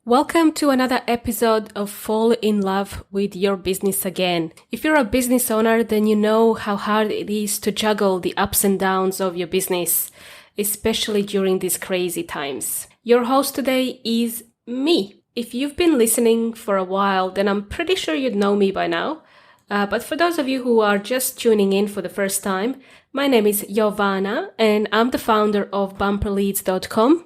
Welcome to another episode of Fall in Love with Your Business Again. If you're a business owner, then you know how hard it is to juggle the ups and downs of your business, especially during these crazy times. Your host today is me. If you've been listening for a while, then I'm pretty sure you'd know me by now. But for those of you who are just tuning in for the first time, my name is Jovana and I'm the founder of bumperleads.com.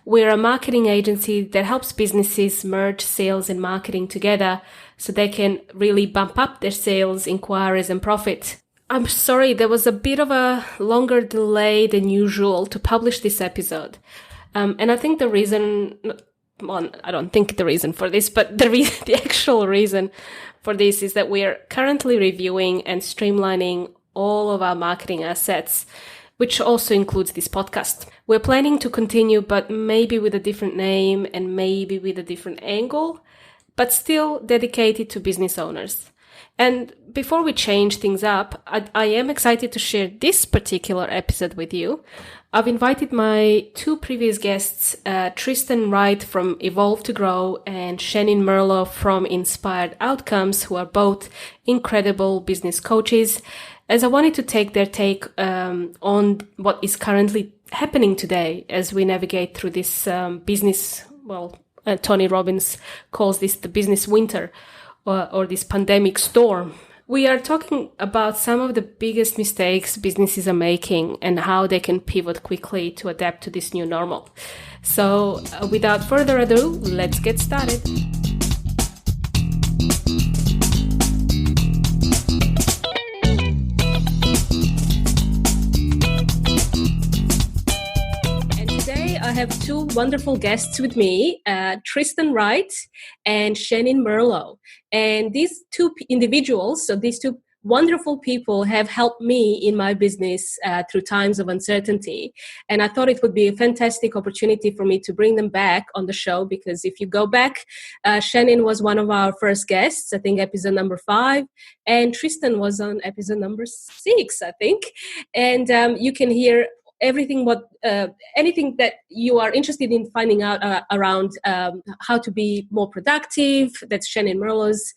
We're a marketing agency that helps businesses merge sales and marketing together so they can really bump up their sales, inquiries, and profit. I'm sorry, there was a bit of a longer delay than usual to publish this episode. And I think the reason, well, I don't think the reason for this, but the actual reason for this is that we're currently reviewing and streamlining all of our marketing assets, which also includes this podcast. We're planning to continue, but maybe with a different name and maybe with a different angle, but still dedicated to business owners. And before we change things up, I am excited to share this particular episode with you. I've invited my two previous guests, Tristan Wright from Evolve to Grow and Shannyn Merlo from Inspired Outcomes, who are both incredible business coaches, as I wanted to take their take on what is currently happening today as we navigate through this business, Tony Robbins calls this the business winter or this pandemic storm. We are talking about some of the biggest mistakes businesses are making and how they can pivot quickly to adapt to this new normal. So without further ado, let's get started. I have two wonderful guests with me, Tristan Wright and Shannyn Merlo. And these two individuals, so these two wonderful people have helped me in my business through times of uncertainty. And I thought it would be a fantastic opportunity for me to bring them back on the show, because if you go back, Shannyn was one of our first guests, I think episode number 5, and Tristan was on episode number 6, I think. And you can hear everything anything that you are interested in finding out around how to be more productive. That's Shannyn Merlo's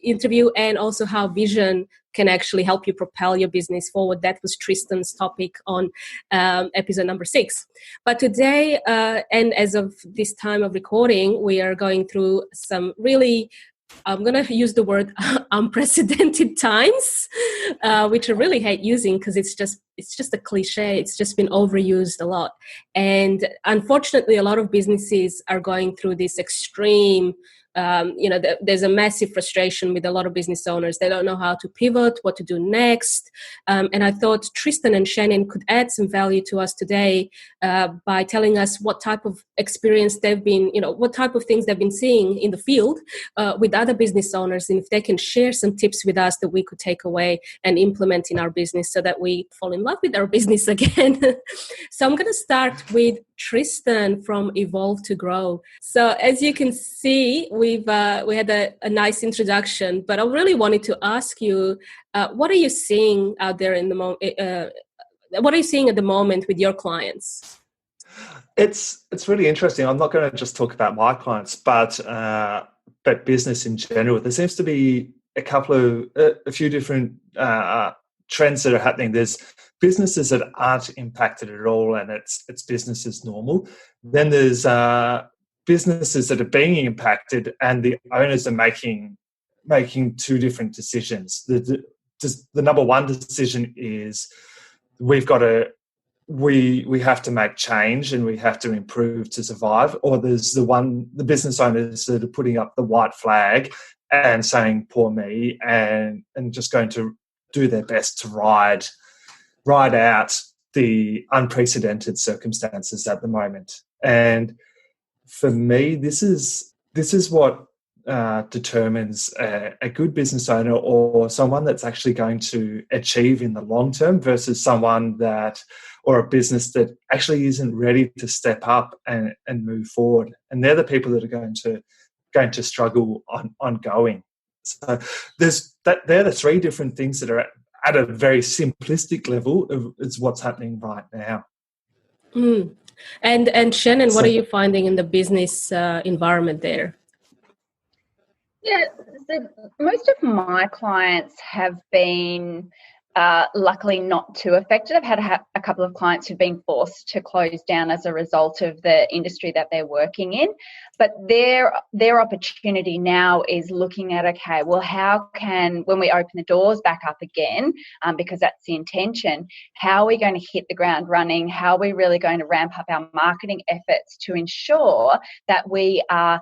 interview, and also how vision can actually help you propel your business forward. That was Tristan's topic on episode number 6. But today, and as of this time of recording, we are going through some really, I'm going to use the word unprecedented times, which I really hate using because it's just a cliche. It's just been overused a lot. And unfortunately, a lot of businesses are going through this extreme, there's a massive frustration with a lot of business owners. They don't know how to pivot, what to do next. And I thought Tristan and Shannyn could add some value to us today by telling us what type of experience they've been, what type of things they've been seeing in the field with other business owners, and if they can share some tips with us that we could take away and implement in our business so that we fall in love with our business again. So I'm going to start with Tristan from Evolve to Grow. So as you can see, we had a nice introduction, but I really wanted to ask you, what are you seeing out there in the moment? What are you seeing at the moment with your clients? It's really interesting. I'm not going to just talk about my clients, but business in general. There seems to be a few different trends that are happening. There's businesses that aren't impacted at all, and it's business as normal. Then there's businesses that are being impacted, and the owners are making two different decisions. The number one decision is we have to make change and we have to improve to survive. Or there's the business owners that are putting up the white flag and saying poor me, and just going to do their best to ride out the unprecedented circumstances at the moment. And for me, this is what determines a good business owner, or someone that's actually going to achieve in the long term, versus someone or a business that actually isn't ready to step up and move forward. And they're the people that are going to struggle ongoing. So they're the three different things that are at a very simplistic level is what's happening right now. And Shannyn, what So are you finding in the business environment there? Yeah, so most of my clients have been luckily not too affected. I've had a couple of clients who've been forced to close down as a result of the industry that they're working in. But their opportunity now is looking at, okay, well, how can, when we open the doors back up again, because that's the intention, how are we going to hit the ground running? How are we really going to ramp up our marketing efforts to ensure that we are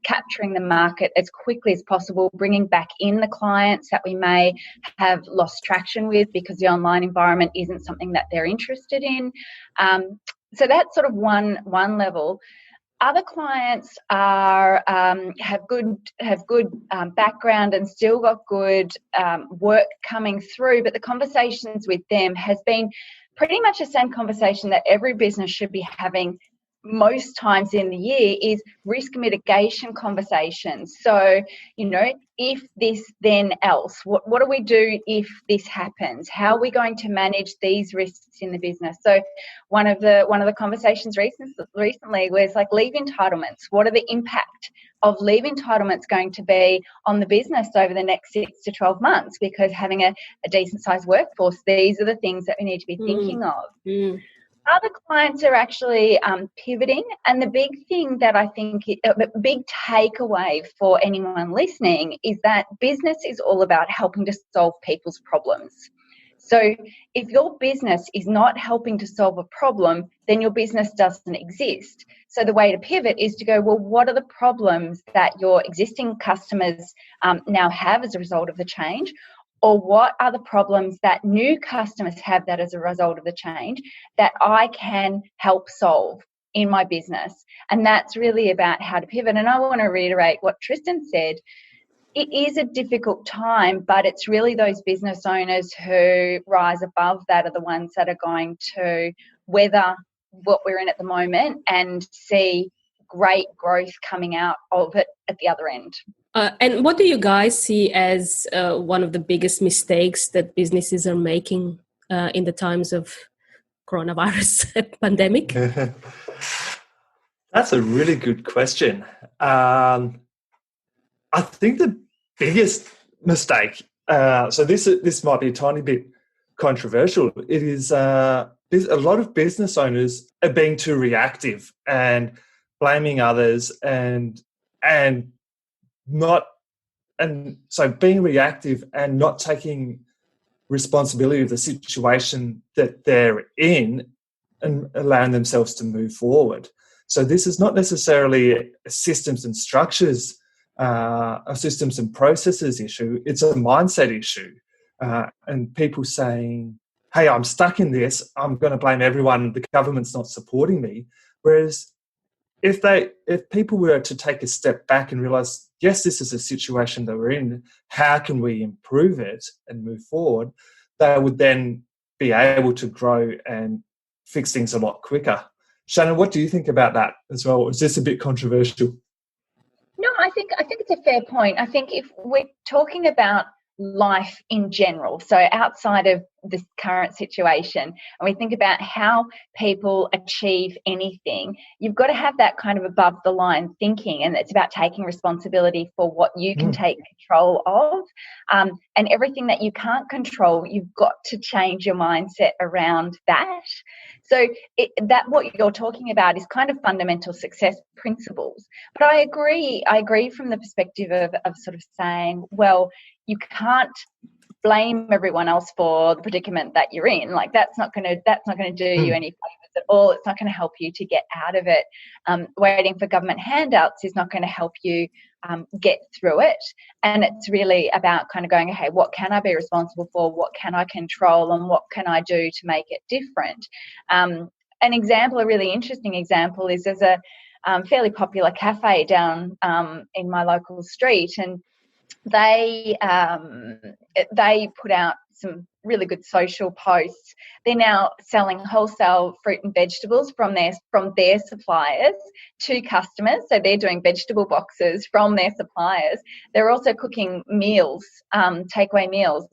capturing the market as quickly as possible, bringing back in the clients that we may have lost traction with because the online environment isn't something that they're interested in. So that's sort of one level. Other clients are have good background and still got good work coming through, but the conversations with them has been pretty much the same conversation that every business should be having most times in the year, is risk mitigation conversations. So, if this, then else, what do we do if this happens? How are we going to manage these risks in the business? So one of the conversations recently was like leave entitlements. What are the impact of leave entitlements going to be on the business over the next 6 to 12 months? Because having a decent sized workforce, these are the things that we need to be thinking of. Other clients are actually pivoting, and the big thing that I think, the big takeaway for anyone listening, is that business is all about helping to solve people's problems. So if your business is not helping to solve a problem, then your business doesn't exist. So the way to pivot is to go, well, what are the problems that your existing customers now have as a result of the change? Or what are the problems that new customers have that as a result of the change that I can help solve in my business? And that's really about how to pivot. And I want to reiterate what Tristan said. It is a difficult time, but it's really those business owners who rise above that are the ones that are going to weather what we're in at the moment and see great growth coming out of it at the other end. And what do you guys see as one of the biggest mistakes that businesses are making in the times of coronavirus pandemic? That's a really good question. I think the biggest mistake, so this might be a tiny bit controversial, it is a lot of business owners are being too reactive and blaming others and so being reactive and not taking responsibility of the situation that they're in and allowing themselves to move forward. So this is not necessarily a systems and structures, a systems and processes issue. It's a mindset issue. And people saying, hey, I'm stuck in this, I'm going to blame everyone, the government's not supporting me. Whereas if people were to take a step back and realise, yes, this is a situation that we're in, how can we improve it and move forward, they would then be able to grow and fix things a lot quicker. Shannyn, what do you think about that as well? Is this a bit controversial? No, I think it's a fair point. I think if we're talking about life in general, so outside of this current situation, and we think about how people achieve anything, you've got to have that kind of above the line thinking, and it's about taking responsibility for what you can take control of, and everything that you can't control, you've got to change your mindset around that. So that what you're talking about is kind of fundamental success principles. But I agree from the perspective of sort of saying, well, you can't blame everyone else for the predicament that you're in. Like that's not going to do you any favors at all. It's not going to help you to get out of it. Waiting for government handouts is not going to help you get through it. And it's really about kind of going, okay, what can I be responsible for? What can I control? And what can I do to make it different? An example, a really interesting example, is there's a fairly popular cafe down in my local street, and they put out some really good social posts. They're now selling wholesale fruit and vegetables from their suppliers to customers. So they're doing vegetable boxes from their suppliers. They're also cooking meals, takeaway meals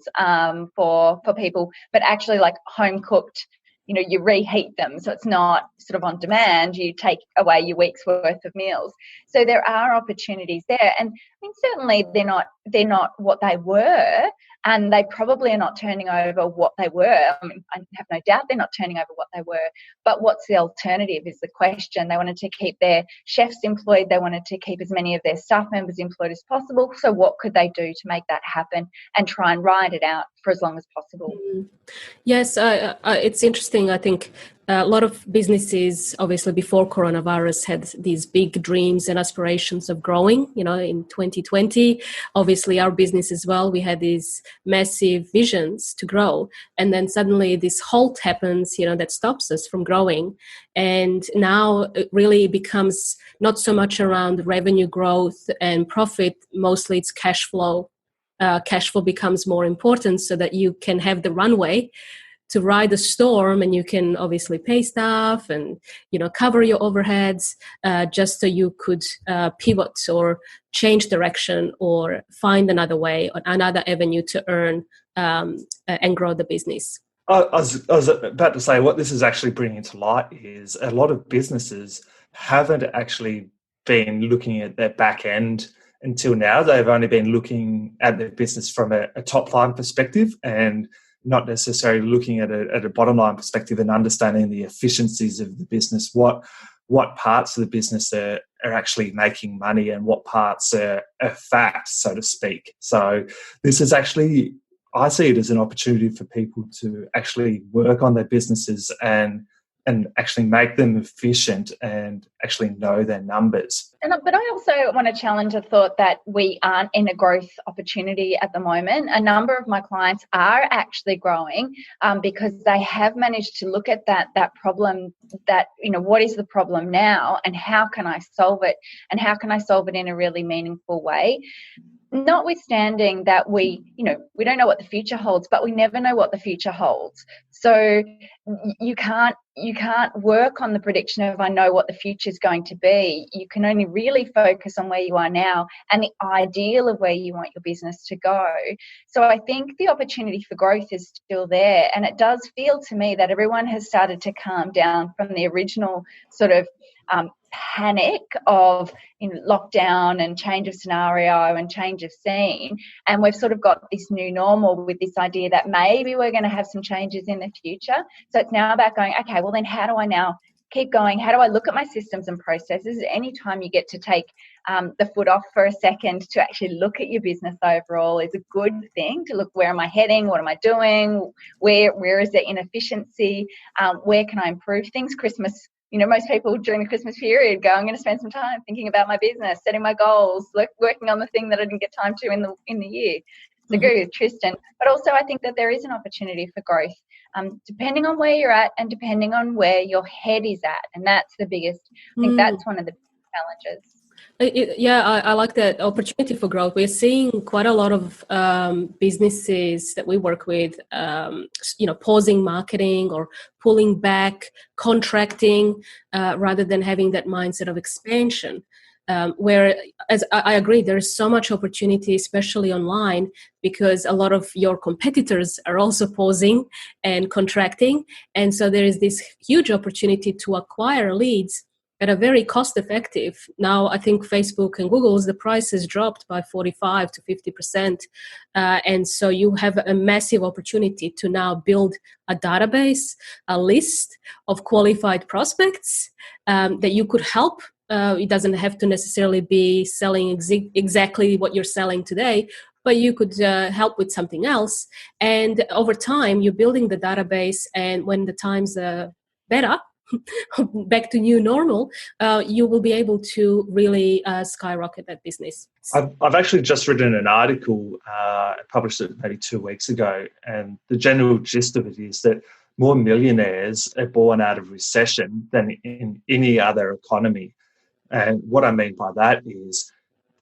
for people, but actually like home cooked you reheat them. So it's not sort of on demand. You take away your week's worth of meals. So there are opportunities there. And I mean, certainly they're not what they were, and they probably are not turning over what they were. I mean, I have no doubt they're not turning over what they were. But what's the alternative is the question. They wanted to keep their chefs employed. They wanted to keep as many of their staff members employed as possible. So what could they do to make that happen and try and ride it out for as long as possible? Yes, it's interesting. I think a lot of businesses, obviously before coronavirus, had these big dreams and aspirations of growing. In 2020, obviously our business as well, we had these massive visions to grow. And then suddenly this halt happens, that stops us from growing. And now it really becomes not so much around revenue growth and profit, mostly it's cash flow. Cash flow becomes more important so that you can have the runway to ride the storm, and you can obviously pay staff and cover your overheads, just so you could pivot or change direction or find another way or another avenue to earn and grow the business. I was about to say, what this is actually bringing to light is a lot of businesses haven't actually been looking at their back end until now. They've only been looking at their business from a top line perspective and not necessarily looking at a bottom line perspective and understanding the efficiencies of the business, what parts of the business are actually making money and what parts are fat, so to speak. So this is actually, I see it as an opportunity for people to actually work on their businesses and actually make them efficient and actually know their numbers. But I also want to challenge the thought that we aren't in a growth opportunity at the moment. A number of my clients are actually growing because they have managed to look at that problem, that, what is the problem now and how can I solve it, and how can I solve it in a really meaningful way. Notwithstanding that we don't know what the future holds, but we never know what the future holds. So you can't work on the prediction of I know what the future is going to be. You can only really focus on where you are now and the ideal of where you want your business to go. So I think the opportunity for growth is still there, and it does feel to me that everyone has started to calm down from the original sort of panic of lockdown and change of scenario and change of scene, and we've sort of got this new normal with this idea that maybe we're going to have some changes in the future. So it's now about going, okay, well then how do I now keep going? How do I look at my systems and processes? Anytime you get to take the foot off for a second to actually look at your business overall is a good thing. To look, where am I heading? What am I doing? Where is there inefficiency? Where can I improve things? Christmas, most people during the Christmas period go, I'm going to spend some time thinking about my business, setting my goals, working on the thing that I didn't get time to in the year. So agree with Tristan. But also I think that there is an opportunity for growth, depending on where you're at and depending on where your head is at. And that's the biggest, I think that's one of the challenges. I like that opportunity for growth. We're seeing quite a lot of businesses that we work with, pausing marketing or pulling back, contracting, rather than having that mindset of expansion. Where, as I agree, there is so much opportunity, especially online, because a lot of your competitors are also pausing and contracting. And so there is this huge opportunity to acquire leads at a very cost-effective. Now, I think Facebook and Google's, the price has dropped by 45 to 50%. And so you have a massive opportunity to now build a database, a list of qualified prospects that you could help. It doesn't have to necessarily be selling exactly what you're selling today, but you could help with something else. And over time, you're building the database, and when the times are better, back to new normal, you will be able to really skyrocket that business. I've actually just written an article, published it maybe 2 weeks ago, and the general gist of it is that more millionaires are born out of recession than in any other economy. And what I mean by that is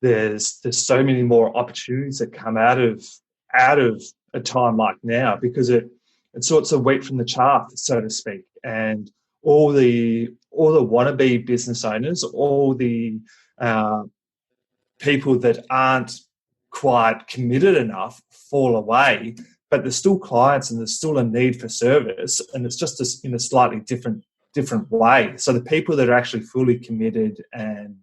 there's so many more opportunities that come out of a time like now, because it sorts of wheat from the chaff, so to speak. And all the wannabe business owners, all the people that aren't quite committed enough fall away but there's still clients and there's still a need for service, and it's just in a slightly different way. So the people that are actually fully committed and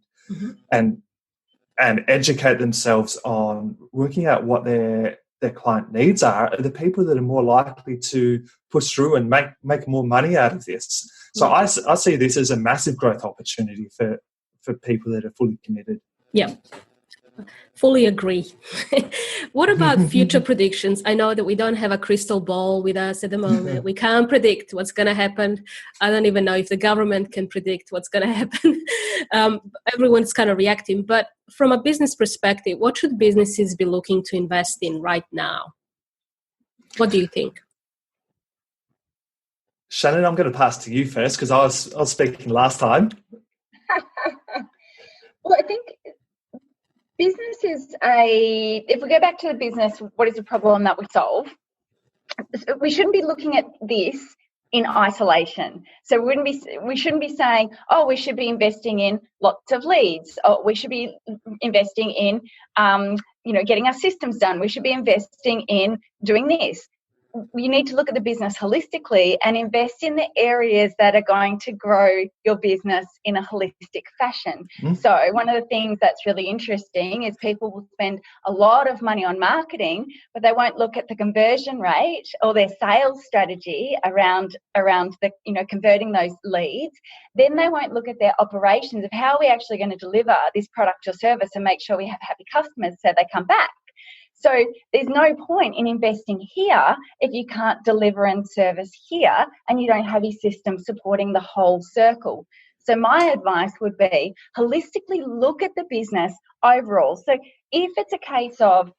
educate themselves on working out what their client needs are the people that are more likely to push through and make more money out of this. So I see this as a massive growth opportunity for people that are fully committed. Yeah. Fully agree. What about future predictions? I know that we don't have a crystal ball with us at the moment. We can't predict what's going to happen. I don't even know if the government can predict what's going to happen. Everyone's kind of reacting. But from a business perspective, what should businesses be looking to invest in right now? What do you think? Shannyn, I'm going to pass to you first because I was speaking last time. Well, I think business is if we go back to the business, what is the problem that we solve? We shouldn't be looking at this in isolation. So we shouldn't be saying, oh, we should be investing in lots of leads, or we should be investing in, getting our systems done. We should be investing in doing this. You need to look at the business holistically and invest in the areas that are going to grow your business in a holistic fashion. So one of the things that's really interesting is people will spend a lot of money on marketing, but they won't look at the conversion rate or their sales strategy around the, converting those leads. Then they won't look at their operations of how are we actually going to deliver this product or service and make sure we have happy customers so they come back. So there's no point in investing here if you can't deliver and service here and you don't have your system supporting the whole circle. So my advice would be holistically look at the business overall. So if it's a case of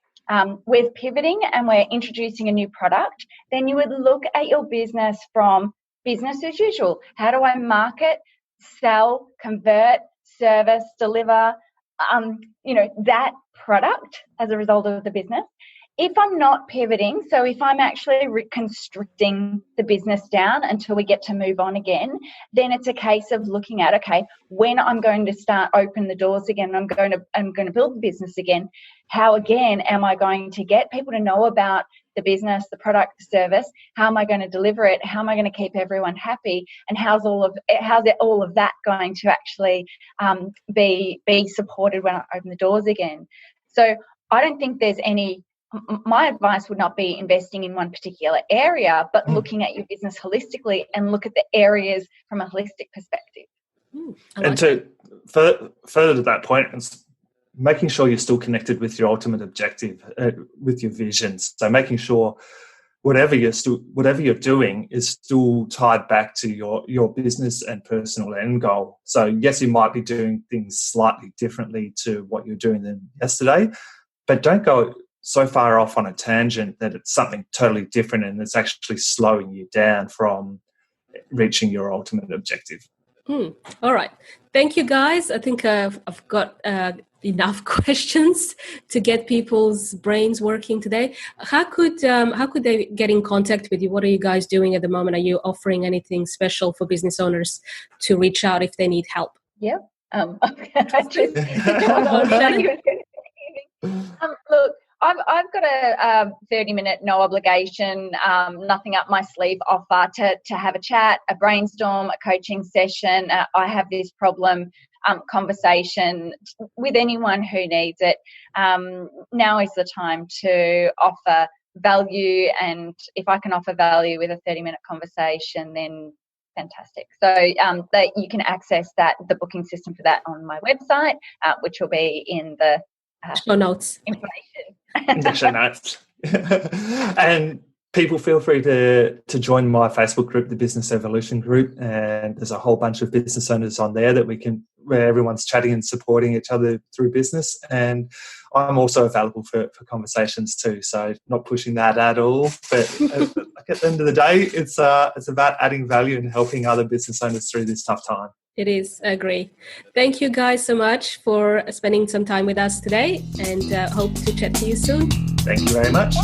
we're pivoting and we're introducing a new product, then you would look at your business from business as usual. How do I market, sell, convert, service, deliver, that product as a result of the business? If I'm not pivoting, so if I'm actually reconstructing the business down until we get to move on again, then it's a case of looking at, okay, when I'm going to start open the doors again, I'm going to build the business again, how again am I going to get people to know about the business, the product, the service? How am I going to deliver it? How am I going to keep everyone happy? And how's all of that going to actually be supported when I open the doors again? So I don't think there's my advice would not be investing in one particular area, but looking at your business holistically and look at the areas from a holistic perspective. And to further to that point, it's making sure you're still connected with your ultimate objective, with your visions. So making sure whatever you're doing is still tied back to your business and personal end goal. So yes, you might be doing things slightly differently to what you're doing than yesterday, but don't go so far off on a tangent that it's something totally different and it's actually slowing you down from reaching your ultimate objective. All right. Thank you, guys. I think I've got enough questions to get people's brains working today. How could they get in contact with you? What are you guys doing at the moment? Are you offering anything special for business owners to reach out if they need help? Yeah. Look, I've got a 30-minute, no obligation, nothing up my sleeve offer to have a chat, a brainstorm, a coaching session. I have this problem conversation with anyone who needs it. Now is the time to offer value, and if I can offer value with a 30-minute conversation, then fantastic. So that you can access the booking system for that on my website, which will be in the show notes information. In the show notes. And people feel free to join my Facebook group, the Business Evolution Group, and there's a whole bunch of business owners on there where everyone's chatting and supporting each other through business. And I'm also available for conversations too, so not pushing that at all. But at the end of the day, it's about adding value and helping other business owners through this tough time. It is. I agree. Thank you guys so much for spending some time with us today, and hope to chat to you soon. Thank you very much.